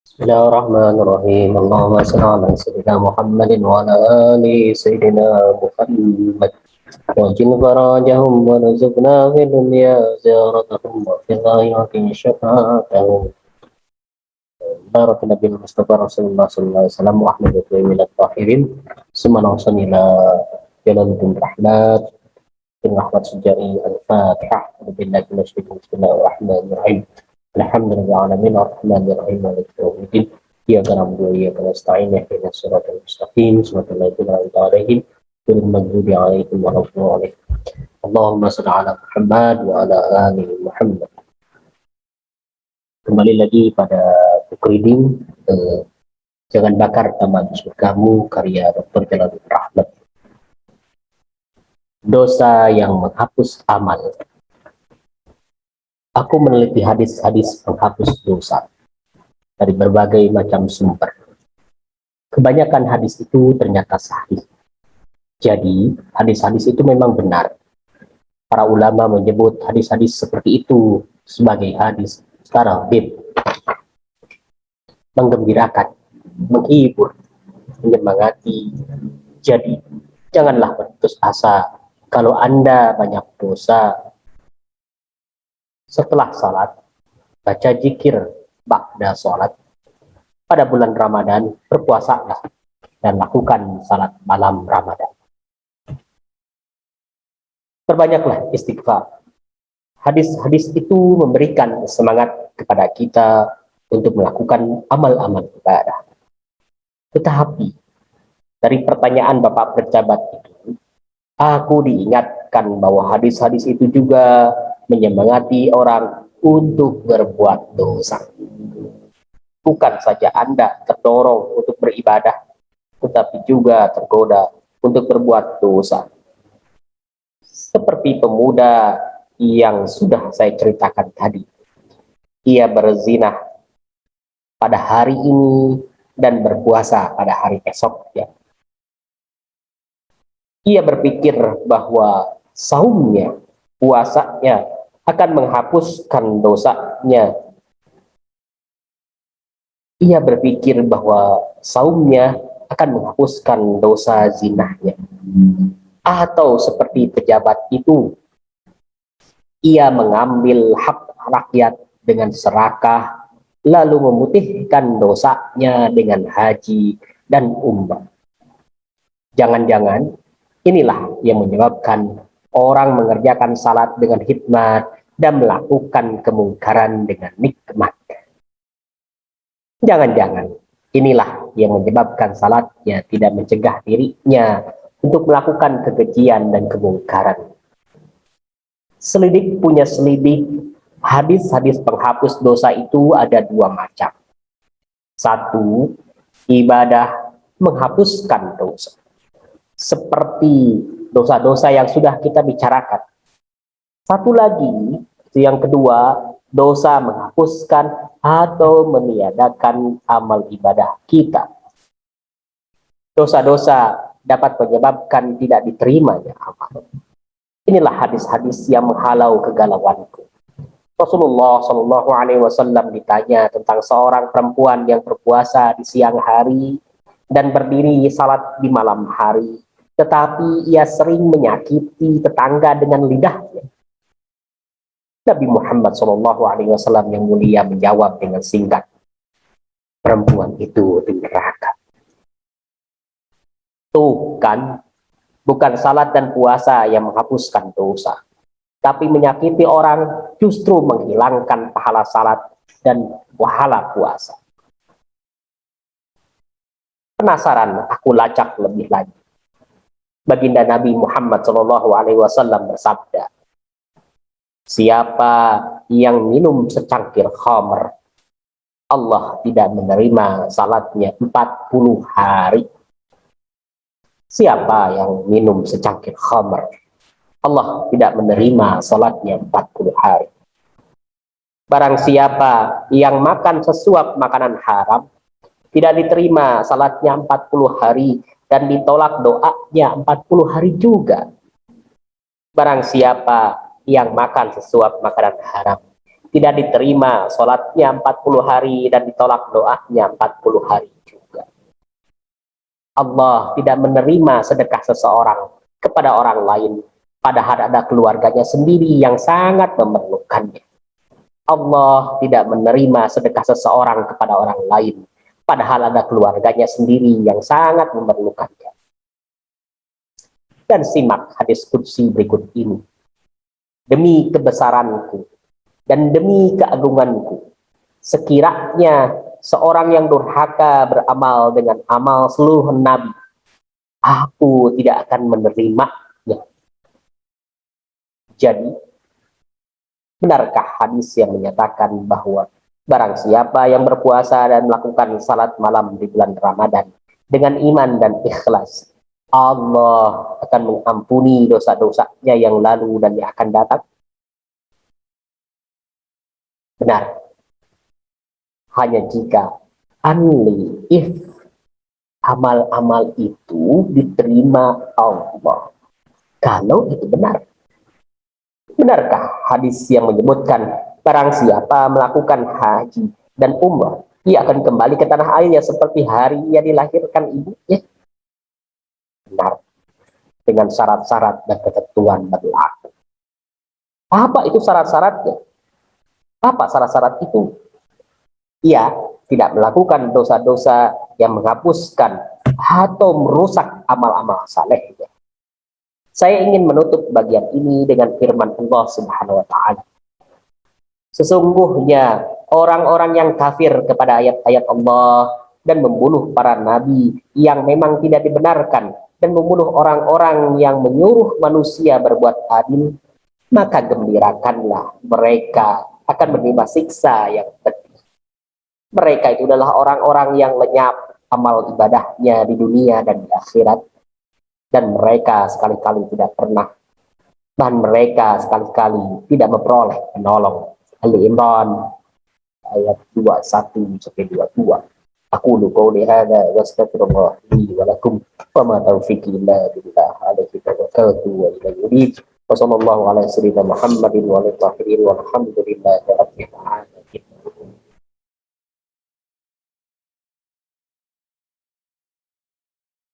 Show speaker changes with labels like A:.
A: بسم الله الرحمن الرحيم اللهم صل على سيدنا محمد وعلى آل سيدنا محمد وجل فرجهم ورزقنا في الدنيا زيارتهم وفي الآخرة شفاعتهم بارك النبي المصطفى رسول الله صلى الله عليه وسلم وأحمد من الطاهرين ثم نوصل إلى جلال الدين الرحمن بن رحمة سجائي الفاتحة بالله من الشيطان بسم الله الرحمن الرحيم الحمد لله العالمين الرحمن الرحيم مالك يوم الدين إياك نعبد وإياك نستعين اهدنا الصراط المستقيم صراط الذين أنعمت عليهم غير المغضوب عليهم ولا الضالين اللهم صل على Muhammad wa ala ali Muhammad. Kembali lagi pada book reading Jangan Bakar Taman Surgamu karya Dr. Jalaluddin Rahmat. Dosa yang menghapus amal. Aku meneliti hadis-hadis penghapus dosa dari berbagai macam sumber. Kebanyakan hadis itu ternyata sahih. Jadi, hadis-hadis itu memang benar. Para ulama menyebut hadis-hadis seperti itu sebagai hadis targhib, menggembirakan, menghibur, menyemangati. Jadi, janganlah berputus asa kalau Anda banyak dosa. Setelah salat, baca zikir ba'da salat. Pada bulan Ramadan, berpuasalah dan lakukan salat malam Ramadan. Perbanyaklah istighfar. Hadis-hadis itu memberikan semangat kepada kita untuk melakukan amal-amal ibadah. Tetapi, dari pertanyaan Bapak pejabat itu, aku diingatkan bahwa hadis-hadis itu juga menyemangati orang untuk berbuat dosa. Bukan saja Anda terdorong untuk beribadah, tetapi juga tergoda untuk berbuat dosa. Seperti pemuda yang sudah saya ceritakan tadi. Ia berzina pada hari ini dan berpuasa pada hari esoknya. Ia berpikir bahwa saumnya, puasanya akan menghapuskan dosanya. Ia berpikir bahwa saumnya akan menghapuskan dosa zinahnya. Atau seperti pejabat itu, ia mengambil hak rakyat dengan serakah, lalu memutihkan dosanya dengan haji dan umrah. Jangan-jangan inilah yang menyebabkan orang mengerjakan salat dengan hikmat dan melakukan kemungkaran dengan nikmat. Jangan-jangan inilah yang menyebabkan salatnya tidak mencegah dirinya untuk melakukan kekejian dan kemungkaran. Selidik punya selidik, hadis-hadis penghapus dosa itu ada dua macam. Satu, ibadah menghapuskan dosa. Seperti dosa-dosa yang sudah kita bicarakan. Satu lagi, yang kedua, dosa menghapuskan atau meniadakan amal ibadah kita. Dosa-dosa dapat menyebabkan tidak diterimanya amal. Inilah hadis-hadis yang menghalau kegalauanku. Rasulullah Shallallahu Alaihi Wasallam ditanya tentang seorang perempuan yang berpuasa di siang hari dan berdiri salat di malam hari, tetapi ia sering menyakiti tetangga dengan lidahnya. Nabi Muhammad Shallallahu Alaihi Wasallam yang mulia menjawab dengan singkat, perempuan itu di neraka. Tuh kan, bukan salat dan puasa yang menghapuskan dosa, tapi menyakiti orang justru menghilangkan pahala salat dan pahala puasa. Penasaran, aku lacak lebih lanjut. Baginda Nabi Muhammad SAW bersabda, siapa yang minum secangkir khamr, Allah tidak menerima salatnya 40 hari. Siapa yang minum secangkir khamr, Allah tidak menerima salatnya 40 hari. Barang siapa yang makan sesuap makanan haram, tidak diterima salatnya 40 hari dan ditolak doanya 40 hari juga. Barang siapa yang makan sesuap makanan haram, tidak diterima sholatnya 40 hari dan ditolak doanya 40 hari juga. Allah tidak menerima sedekah seseorang kepada orang lain, padahal ada keluarganya sendiri yang sangat memerlukannya. Allah tidak menerima sedekah seseorang kepada orang lain, padahal ada keluarganya sendiri yang sangat memerlukannya. Dan simak hadis qudsi berikut ini. Demi kebesaranku dan demi keagunganku, sekiranya seorang yang durhaka beramal dengan amal seluruh nabi, aku tidak akan menerimanya. Jadi, benarkah hadis yang menyatakan bahwa barang siapa yang berpuasa dan melakukan salat malam di bulan Ramadan dengan iman dan ikhlas, Allah akan mengampuni dosa-dosanya yang lalu dan yang akan datang? Benar. Hanya jika only if amal-amal itu diterima Allah. Kalau itu benar. Benarkah hadis yang menyebutkan barang siapa melakukan haji dan umrah, ia akan kembali ke tanah airnya seperti hari ia dilahirkan ibunya? Benar. Dengan syarat-syarat dan ketentuan berlaku. Apa itu syarat-syaratnya? Apa syarat-syarat itu? Ia tidak melakukan dosa-dosa yang menghapuskan atau merusak amal-amal salehnya. Saya ingin menutup bagian ini dengan firman Allah Subhanahu wa Ta'ala. Sesungguhnya orang-orang yang kafir kepada ayat-ayat Allah dan membunuh para nabi yang memang tidak dibenarkan dan membunuh orang-orang yang menyuruh manusia berbuat adil, maka gembirakanlah mereka akan menerima siksa yang pedih. Mereka itu adalah orang-orang yang lenyap amal ibadahnya di dunia dan di akhirat, dan mereka sekali-kali tidak pernah, dan mereka sekali-kali tidak memperoleh penolong. Ali Imran ayat 21-22. Aku qouli hadza wa astaghfirullah li wa lakum wa ma taufiqi illa billah alaihi tawakkaltu wa ilaihi unib. Wa sallallahu ala sayyidina Muhammadin wa alihi wa sahbihi walhamdulillahi rabbil alamin.